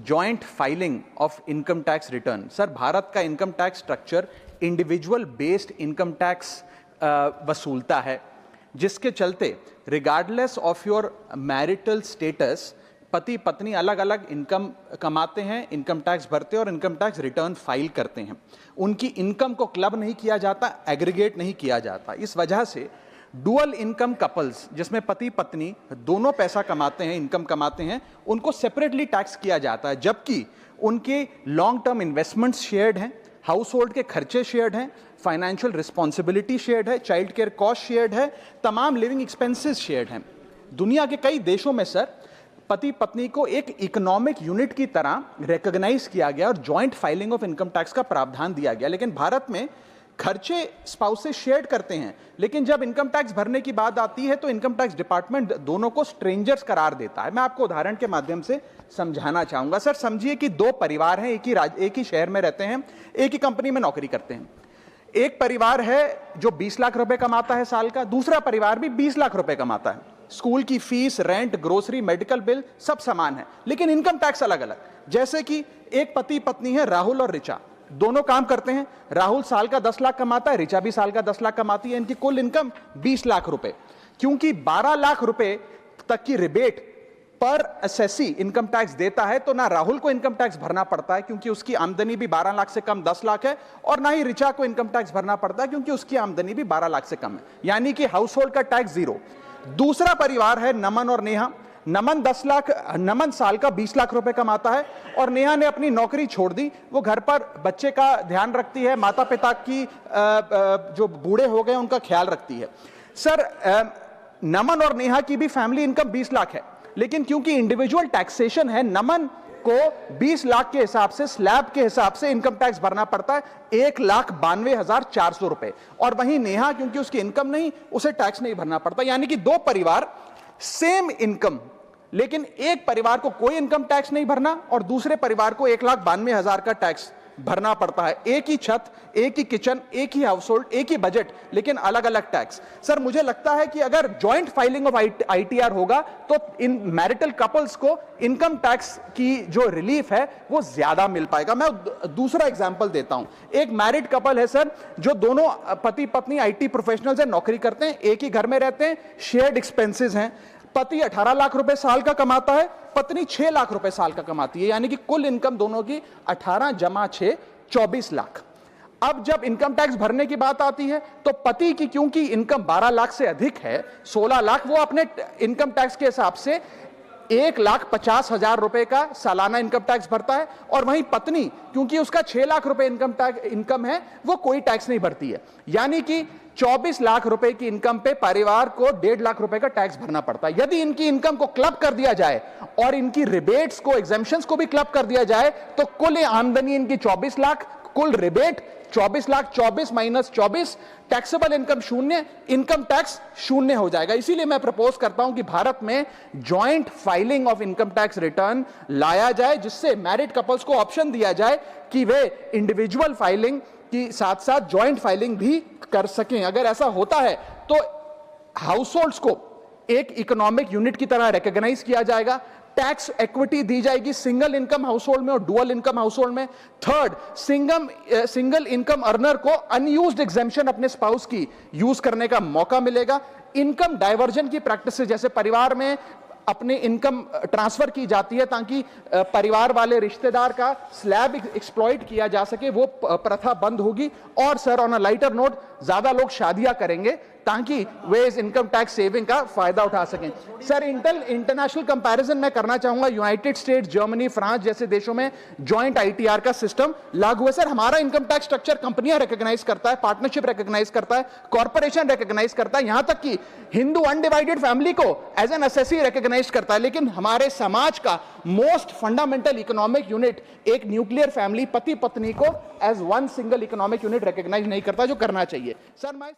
Joint filing of income tax return. Sir, Bharat का income tax structure individual based income tax वसूलता है, जिसके चलते regardless of your marital status पति पत्नी अलग अलग इनकम कमाते हैं, इनकम टैक्स भरते हैं और इनकम टैक्स रिटर्न फाइल करते हैं। उनकी इनकम को क्लब नहीं किया जाता, एग्रीगेट नहीं किया जाता। इस वजह से डुअल इनकम कपल्स, जिसमें पति पत्नी दोनों पैसा कमाते हैं, इनकम कमाते हैं, उनको सेपरेटली टैक्स किया जाता है, जबकि उनके लॉन्ग टर्म इन्वेस्टमेंट्स शेयर्ड हैं, हाउस होल्ड के खर्चे शेयर्ड हैं, फाइनेंशियल रिस्पॉन्सिबिलिटी शेयर्ड है, चाइल्ड केयर कॉस्ट शेयर्ड है, तमाम लिविंग एक्सपेंसेस शेयर्ड हैं। दुनिया के कई देशों में सर पति पत्नी को एक इकोनॉमिक यूनिट की तरह रिकॉग्नाइज किया गया और joint filing of income tax का प्रावधान दिया गया। लेकिन भारत में खर्चे स्पाउसेस शेयर करते हैं, लेकिन जब इनकम टैक्स भरने की बात आती है तो इनकम टैक्स डिपार्टमेंट दोनों को स्ट्रेंजर्स करार देता है। मैं आपको उदाहरण के माध्यम से समझाना चाहूंगा। सर, समझिए कि दो परिवार हैं, एक ही शहर में रहते हैं, एक ही कंपनी में नौकरी करते हैं। एक परिवार है जो 20 लाख रुपए कमाता है साल का, दूसरा परिवार भी 20 लाख रुपए कमाता है। स्कूल की fees, rent, grocery, medical bill सब समान है, लेकिन इनकम टैक्स अलग अलग। जैसे कि एक पति पत्नी है, राहुल और ऋचा, दोनों काम करते हैं। राहुल साल का 10 लाख कमाता है, ऋचा भी साल का 10 लाख कमाती है। इनकी कुल इनकम 20 लाख रुपए। क्योंकि 12 लाख रुपए तक की रिबेट पर असेसी इनकम टैक्स देता है, तो ना राहुल को इनकम टैक्स भरना पड़ता है क्योंकि उसकी आमदनी भी 12 लाख से कम 10 लाख है, और ना ही ऋचा को इनकम टैक्स भरना पड़ता है क्योंकि उसकी आमदनी भी 12 लाख से कम है, यानी कि हाउस होल्ड का टैक्स जीरो। दूसरा परिवार है नमन और नेहा। नमन साल का 20 लाख रुपए कमाता है और नेहा ने अपनी नौकरी छोड़ दी। वो घर पर बच्चे का ध्यान रखती है, माता पिता की जो बूढ़े हो गए उनका ख्याल रखती है। सर, नमन और नेहा की भी फैमिली इनकम 20 लाख है, लेकिन क्योंकि इंडिविजुअल टैक्सेशन है, नमन को 20 लाख के हिसाब से, स्लैब के हिसाब से इनकम टैक्स भरना पड़ता है 1,92,400 रुपए, और वहीं नेहा क्योंकि उसकी इनकम नहीं, उसे टैक्स नहीं भरना पड़ता। यानी कि दो परिवार, सेम इनकम, लेकिन एक परिवार को कोई इनकम टैक्स नहीं भरना और दूसरे परिवार को 1,92,000 का टैक्स भरना पड़ता है। एक ही छत, एक ही किचन, एक ही हाउस होल्ड, एक ही बजट, लेकिन अलग अलग टैक्स। सर, मुझे लगता है कि अगर जॉइंट फाइलिंग ऑफ आईटीआर होगा तो इन मैरिटल कपल्स को इनकम टैक्स की जो रिलीफ है वो ज्यादा मिल पाएगा। मैं दूसरा एग्जांपल देता हूं। एक मैरिड कपल है सर, जो दोनों पति पत्नी आईटी प्रोफेशनल्स हैं, नौकरी करते हैं, एक ही घर में रहते हैं, शेयर्ड एक्सपेंसेस हैं। पति 18 लाख रुपए साल का कमाता है, पत्नी 6 लाख रुपए साल का कमाती है, यानी कि कुल इनकम दोनों की 18 जमा 6 24 लाख। अब जब इनकम टैक्स भरने की बात आती है तो पति की क्योंकि इनकम 12 लाख से अधिक है, 16 लाख, वो अपने इनकम टैक्स के हिसाब से 1,50,000 रुपए का सालाना इनकम टैक्स भरता है, और वहीं पत्नी क्योंकि उसका 6 लाख रुपए इनकम है, वो कोई टैक्स नहीं भरती है। यानी कि 24 लाख रुपए की इनकम पे परिवार को 1.5 लाख रुपए का टैक्स भरना पड़ता है। यदि इनकी इनकम को क्लब कर दिया जाए और इनकी रिबेट्स को, एग्जेम्पशंस को भी क्लब कर दिया जाए, तो कुल आमदनी इनकी 24 लाख, कुल rebate 24 lakh, 24 minus 24, taxable income शून्य, इनकम टैक्स शून्य हो जाएगा। इसीलिए मैं प्रपोज करता हूं कि भारत में joint filing of income tax return लाया जाए, जिससे मैरिड कपल्स को ऑप्शन दिया जाए कि वे इंडिविजुअल फाइलिंग की साथ साथ जॉइंट फाइलिंग भी कर सकें। अगर ऐसा होता है तो हाउस होल्ड्स को एक इकोनॉमिक यूनिट की तरह रिकॉग्नाइज किया जाएगा, टैक्स इक्विटी दी जाएगी सिंगल इनकम हाउस होल्ड में और डुअल इनकम हाउस होल्ड में। थर्ड, सिंगल इनकम अर्नर को अनयूज्ड एग्जेम्पशन अपने स्पाउस की यूज करने का मौका मिलेगा। इनकम डाइवर्जन की प्रैक्टिस, जैसे परिवार में अपने इनकम ट्रांसफर की जाती है ताकि परिवार वाले रिश्तेदार का स्लैब एक्सप्लॉइट किया जा सके, वो प्रथा बंद होगी। और sir, on a lighter note, ज्यादा लोग शादियां करेंगे ताकि वे इस इनकम टैक्स सेविंग का फायदा उठा सकें। सर, इंटरनेशनल कंपैरिजन मैं करना चाहूंगा। यूनाइटेड स्टेट्स, जर्मनी, फ्रांस जैसे देशों में जॉइंट आईटीआर का सिस्टम लागू है। सर, हमारा इनकम टैक्स स्ट्रक्चर कंपनियां रिकॉग्नाइज करता है, पार्टनरशिप रिकॉग्नाइज करता है, कॉर्पोरेशन रिकॉग्नाइज करता है, यहां तक कि हिंदू अनडिवाइडेड फैमिली को एज एन एसएससी रिकॉग्नाइज करता है। लेकिन हमारे समाज का मोस्ट फंडामेंटल इकोनॉमिक यूनिट, एक न्यूक्लियर फैमिली, पति पत्नी को as one single economic unit recognise नहीं करता, जो करना चाहिए। सर, मैं